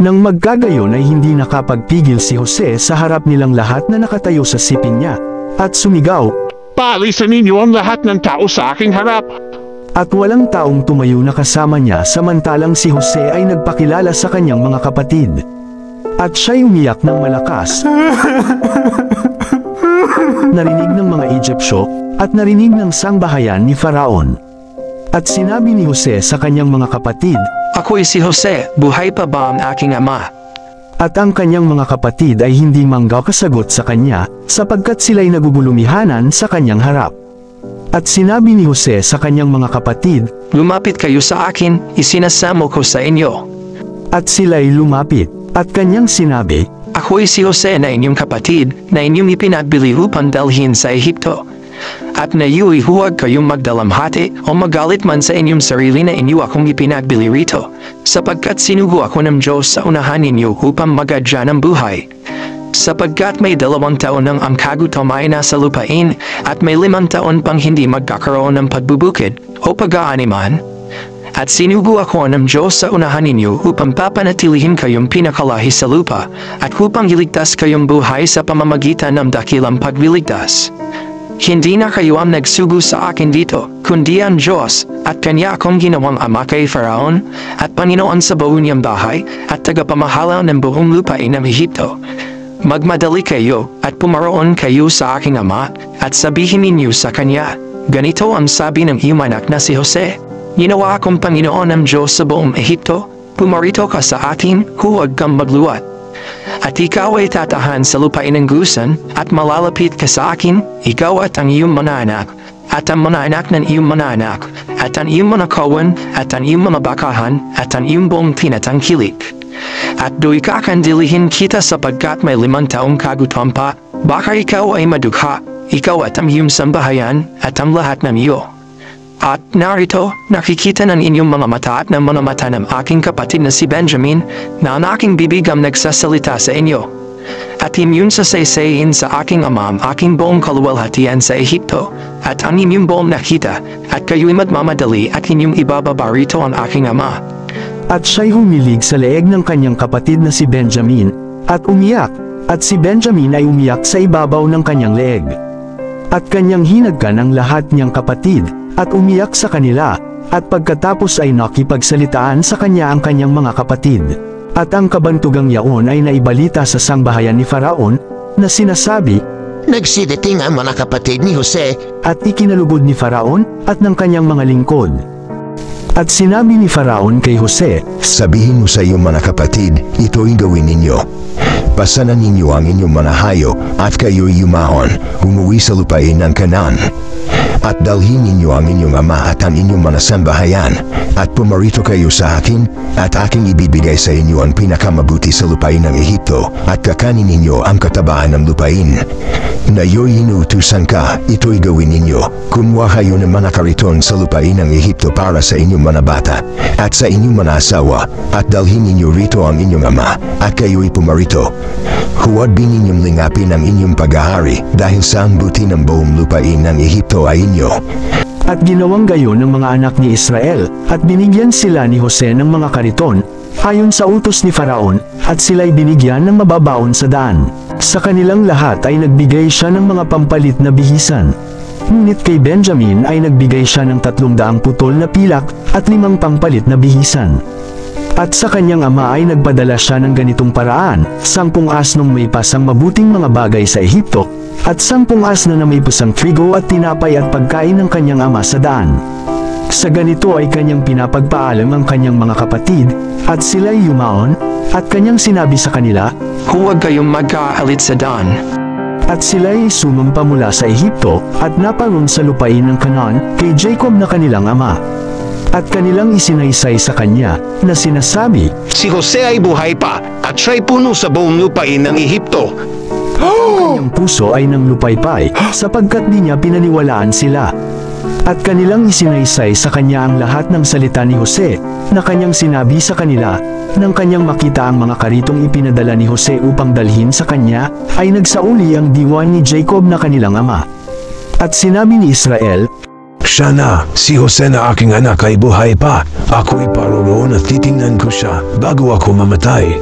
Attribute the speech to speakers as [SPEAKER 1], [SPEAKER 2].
[SPEAKER 1] Nang magkagayon ay hindi nakapagpigil si Jose sa harap nilang lahat na nakatayo sa sipin niya, at sumigaw,
[SPEAKER 2] "Paalisin ninyo ang lahat ng tao sa aking harap!"
[SPEAKER 1] At walang taong tumayo na kasama niya samantalang si Jose ay nagpakilala sa kanyang mga kapatid. At siya'y umiyak ng malakas. Narinig ng mga Egyptyo, at narinig ng sangbahayan ni Faraon. At sinabi ni Jose sa kanyang mga kapatid,
[SPEAKER 3] "Ako'y si Jose, buhay pa ba ang aking ama?"
[SPEAKER 1] At ang kanyang mga kapatid ay hindi manggaw-kasagot sa kanya, sapagkat sila'y nagugulumihanan sa kanyang harap. At sinabi ni Jose sa kanyang mga kapatid,
[SPEAKER 3] "Lumapit kayo sa akin, isinasamo ko sa inyo."
[SPEAKER 1] At sila'y lumapit, at kanyang sinabi,
[SPEAKER 3] "Ako'y si Jose na inyong kapatid, na inyong ipinagbili upang dalhin sa Ehipto. At naiuwi huwag kayong magdalamhati o magalit man sa inyong sarili na inyo akong ipinagbili rito, sapagkat sinugo ako ng Diyos sa unahan ninyo upang magadya ng buhay. Sapagkat may 2 taon ng ang kagutom ay nasa lupain, at may 5 taon pang hindi magkakaroon ng pagbubukid o pag-aaniman. At sinugo ako ng Diyos sa unahan ninyo upang papanatilihin kayong pinakalahi sa lupa, at upang iligtas kayong buhay sa pamamagitan ng dakilang pagliligtas. Hindi na kayo ang nagsugo sa akin dito, kundi ang Diyos, at Kanya akong ginawang ama kay Faraon, at Panginoon sa buong niyang bahay, at tagapamahala ng buong lupain ng Ehipto. Magmadali kayo, at pumaroon kayo sa aking ama, at sabihin ninyo sa kanya, ganito ang sabi ng iyong anak na si Jose, ginawa akong Panginoon ng Diyos sa buong Ehipto, pumarito ka sa akin, huwag kang magluwat. At ikaw ay tatahan sa lupain ng Gusan, at malalapit ka sa akin, ikaw at ang iyong mga anak, at ang mga anak ng iyong mga anak, at ang iyong mga kawan, at ang iyong mga bakahan, at ang iyong buong tinatangkilik. At do'y kakandilihin kita sapagkat may 5 taong kagutom pa, baka ikaw ay madukha, ikaw at ang iyong sambahayan, at ang lahat ng iyo. At narito, nakikita ng inyong mga mata at ng mga mata ng aking kapatid na si Benjamin, na ang aking bibig ang nagsasalita sa inyo. At inyong sasaysayin sa aking ama ang aking buong kaluwalhatian sa Ehipto, at ang inyong buong nakita, at kayo'y magmamadali at inyong ibababa rito ang aking ama."
[SPEAKER 1] At siya'y humilig sa leeg ng kanyang kapatid na si Benjamin, at umiyak, at si Benjamin ay umiyak sa ibabaw ng kanyang leeg. At kanyang hinagkan ang lahat niyang kapatid, at umiyak sa kanila, at pagkatapos ay nakipagsalitaan sa kanya ang kanyang mga kapatid. At ang kabantugang yaon ay naibalita sa sangbahayan ni Faraon, na sinasabi,
[SPEAKER 4] "Nagsidating ang mga kapatid ni Jose."
[SPEAKER 1] At ikinalugod ni Faraon, at ng kanyang mga lingkod. At sinabi ni Faraon kay Jose,
[SPEAKER 5] "Sabihin mo sa iyong mga kapatid, ito'y gawin ninyo. Pasanan ninyo ang inyong mga hayo, at kayo'y yumahon, umuwi sa lupain ng Kanaan. At dalhin ninyo ang inyong ama at ang inyong mga sambahayan, at pumarito kayo sa akin, at aking ibibigay sa inyo ang pinakamabuti sa lupain ng Ehipto, at kakanin ninyo ang katabahan ng lupain. Nayo'y inuutusan ka, ito'y gawin ninyo, kumuha kayo ng mga kariton sa lupain ng Ehipto para sa inyong mga bata, at sa inyong mga asawa, at dalhin ninyo rito ang inyong ama, at kayo'y pumarito. Huwag din ninyong lingapin ang inyong pag-ahari, dahil sa ang buti ng buong lupain ng Ehipto ay inyo."
[SPEAKER 1] At ginawang gayon ng mga anak ni Israel, at binigyan sila ni Jose ng mga kariton, ayon sa utos ni Faraon, at sila'y binigyan ng mababaon sa daan. Sa kanilang lahat ay nagbigay siya ng mga pampalit na bihisan. Ngunit kay Benjamin ay nagbigay siya ng 300 putol na pilak, at 5 pampalit na bihisan. At sa kanyang ama ay nagpadala siya ng ganitong paraan, 10 asnong may pasang mabuting mga bagay sa Ehipto, at 10 asno na may pusang trigo at tinapay at pagkain ng kanyang ama sa daan. Sa ganito ay kanyang pinapagpaalam ang kanyang mga kapatid, at sila'y yumaon, at kanyang sinabi sa kanila,
[SPEAKER 3] "Huwag kayong magkaalit sa Dan."
[SPEAKER 1] At sila'y sumampa mula sa Ehipto, at naparoon sa lupain ng Kanaan, kay Jacob na kanilang ama. At kanilang isinaysay sa kanya, na sinasabi,
[SPEAKER 2] Si Jose ay buhay pa, at siya'y puno sa buong lupain ng Ehipto.
[SPEAKER 1] Ang kanyang puso ay nang lupaypay, sapagkat di niya pinaniwalaan sila. At kanilang isinaysay sa kanya ang lahat ng salita ni Jose, na kanyang sinabi sa kanila. Nang kanyang makita ang mga karitong ipinadala ni Jose upang dalhin sa kanya, ay nagsauli ang diwa ni Jacob na kanilang ama. At sinabi ni Israel,
[SPEAKER 6] Siya na, si Jose na aking anak ay buhay pa. Ako'y paroroon at titingnan ko siya bago ako mamatay.